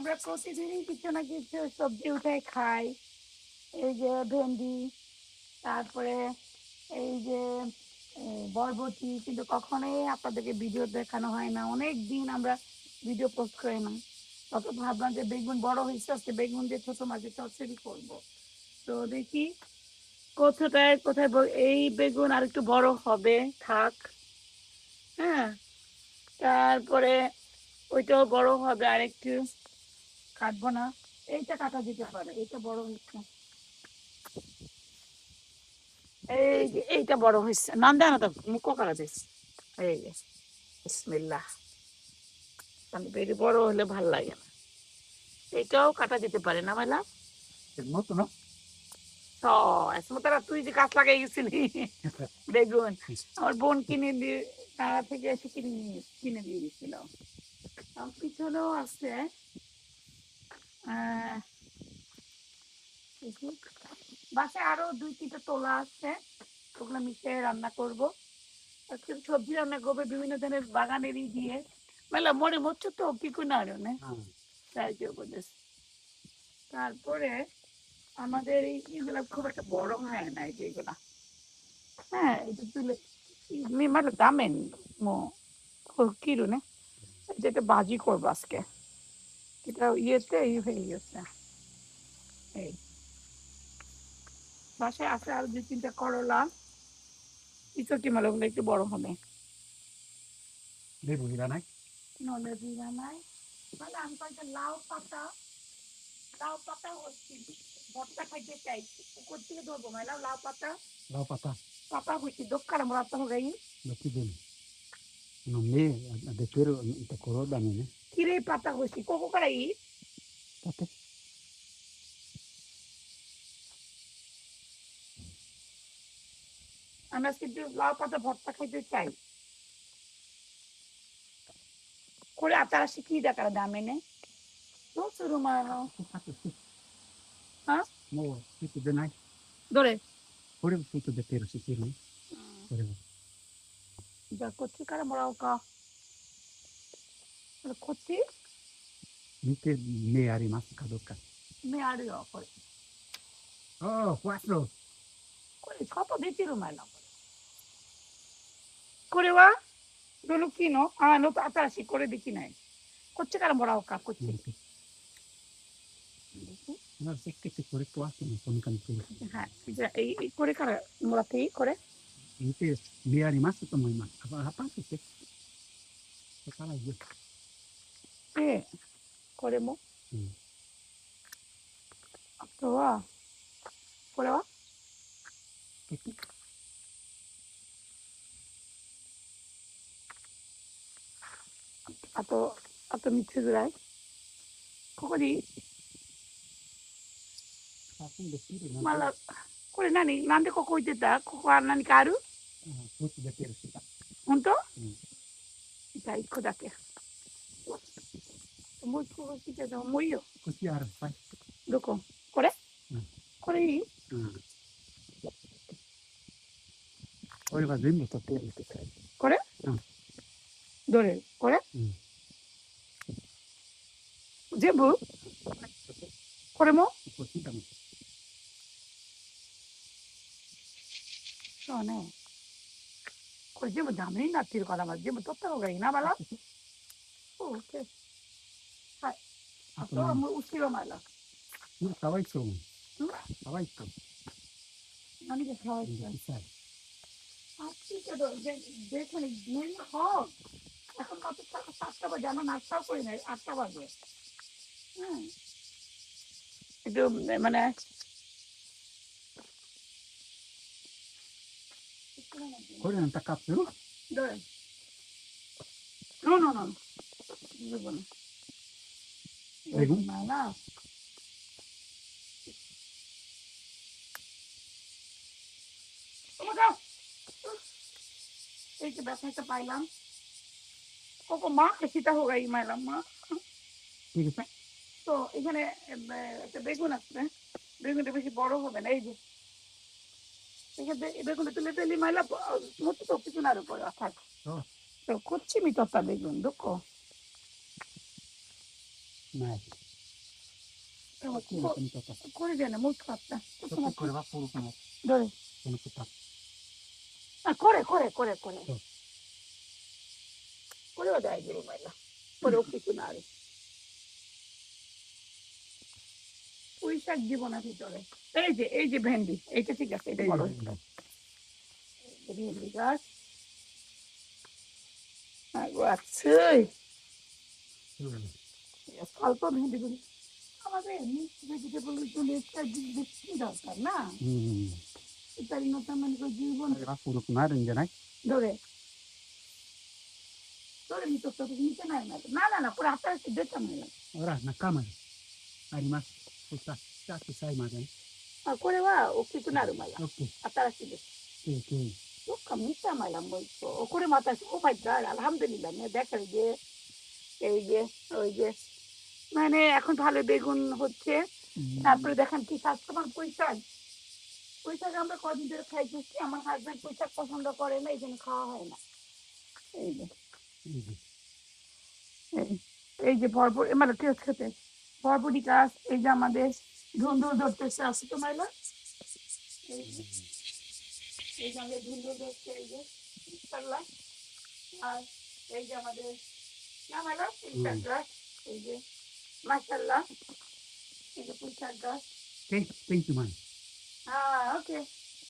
আমরা প্রতিদিনই কিছু না কিছু সবজি উঠে খাই। এই যে ভেন্ডি, তারপরে এই যে বরবটি, কিন্তু কখনোই আপনাদেরকে ভিডিও দেখানো হয় না। অনেক দিন আমরা ভিডিও পোস্ট করি না। তত ভাবলাম যে বেগুন বড় হয়েছে, আজকে বেগুন দিয়ে ছোট মাছের চচ্চড়ি করবো। তো দেখি কোথায় কোথায় এই বেগুন আর একটু বড় হবে, থাক। হ্যাঁ, তারপরে ওইটাও বড় হবে আর একটু, কাটবো না। এইটা কাটা যেতে পারে, এইটা বড় হচ্ছে। এই যে এইটা বড় হয়েছে, নাম দেয় না তো মুখ করা দিচ্ছে। এই যে বিসমিল্লাহ, বেশি বড় হলে ভাল লাগে না। এটাও কাটা যেতে পারে না মেলা মতো না। তুই যে গাছ লাগাই গেছিলি বেগুন, আমার বোন কিনে দিয়ে তারা থেকে এসে কিনে দিয়ে গেছিল। পিছনেও আছে, বাসায় আরো 2-3টা তোলা আছে, ওগুলো মিশিয়ে রান্না করবো। আজকে সবজি রান্না করবো বিভিন্ন ধরনের বাগানেরই দিয়ে। মেলা মনে হচ্ছে তো কি কোনো আরো না সাহায্য করতেছে। তারপরে আমাদের এইগুলা খুব একটা বড় হয় না, এই যেগুলা। হ্যাঁ, এটা তুলে মানে দামেন কিরু না, যেটা বাজি করবো আজকে। এটা ইয়েতে হয়ে গেছে। এই বাসায় আছে আর 2-3টা করলা, ইচকি মালা, ওগুলো একটু বড় হবে। লেবু দিলা নাই? লেবু দিলা নাই। মানে আমি কয়েকটা লাউ পাতা হচ্ছে ভর্তা খাইতে চাই। উপর থেকে ধরবো মাইলাম লাউ পাতা। লাউ পাতা পাতা হচ্ছে দোকানে মোড়াতে হবে। কি দিন নমলে দেখেরো এটা করো দামি না কিরে পাতা হচ্ছে কোকো করাই পাতা। আমি আজকে একটু লাউ পাতা ভর্তা খাইতে চাই করে। আপনারা শিখিয়ে দেখার দামে নে তো শুরু মানো। হ্যাঁ মো কিছু দেনাই ধরে করে ফুটো de pero si quiero করে যা করছি কারে মোড়াও কা করছি নিতে মেয়ারি মাছ কাদোকা মেয়ারি অফার ও cuatro করে কত দিতে রুমাইলাম করে ওয়া দোনো কিনো নো তো আতারাশি করে দেখি নাই করছে কারে মোড়াও কা করছি না সেকে করে তো আসে না কোন কান করে। হ্যাঁ, এই করে কারে মোড়াতেই করে নিতে মেয়ারি মাছ তো মই মাছ আবার হাপা আছে সেকালা ইয়ে করে মো তো ওয়া করে ওয়া atau atau mitsurai koko di malah kore nani nande koko iteta koko nani karu honto ita ikko dakeもう一個欲しいけどもういいよこっちあるどここれこれいいこれは全部取ってやるってこれどれこれ全部これもそうねこれ全部ダメになってるから全部取った方がいいなバラそうはい。あとはもう後ろまだ。かわいそう。かわいそう。何でかわいそう。暑いけど、দেখুন দিন হোক এখন কত 7টা বাজে, আমরা নাস্তাও করি নাই, 8টা বাজে। হ্যাঁ, একটু মানে করে না টাকা পেল ধরে নো নো নো দেবো না দেখুন না না এই যে ব্যথাটা পাইলাম কোকো মা সেটা হোক এই মাইলাম মা ঠিক আছে। তো এখানে একটা বেগুন আছে, বেগুনটা বেশি বড় হবে না। এই যে এখানে বেগুনটা তুলে তুলি মাইলা মতো তো কিছু না উপরে থাক তো করছি মি তত্তা বেগুন দুঃখ না করে দেয় না মোট খাপটা করে বা পুরো কোনো ধরে কোনো কথা করে করে করে করে করেও দেয় গুরু মাইলা করেও কিছু না আর পুঁই শাক দিব না ভিতরে এই যে ভেন্ডি এইটা ঠিক আছে এটা বড় ভেন্ডি গাছ আছে অল্প ভেন্ডি গুলি আমাদের মিক্স ভেজিটেবল জন্য একটা বেশি দরকার না ইত্যাদি নতুন মানে জীবন পুরো না রেঞ্জে নাই ধরে ধরে নিতে তো নিচে নাই না না না না পুরো আপনার দিতাম না ora na kamera ari mas pusta satu sai magan করে বা ও কিছু না রুমালা okay আপনার আসলে okay ও কামিটা মাইলাম বলছো ও করে মাথা ও মাই গড আলহামদুলিল্লাহ মানে দেখেন যে এই যে ওই যে মানে এখন ভালো বেগুন হচ্ছে তারপরে দেখেন কি স্বাস্থ্যবান পুঁই শাক আমরা কদিন ধরে খাইতেছি আমার হাজব্যান্ড পুঁই শাক পছন্দ করে না এই জন্য খাওয়া হয় না এই যে এই যে বরবটি মানে টেস্ট খেতে বরবটি গাছ এই যে আমাদের ধুন্দুল ধরতেছে আছে তো মাইলা এই যে আমাদের ধুন্দুল ধরছে এই যে ইনশাল্লাহ আর এই যে আমাদের না মাইলা পুঁই শাক গাছ এই যে মাশাল্লাহ এই যে পুঁই শাক গাছ thank you man ওকে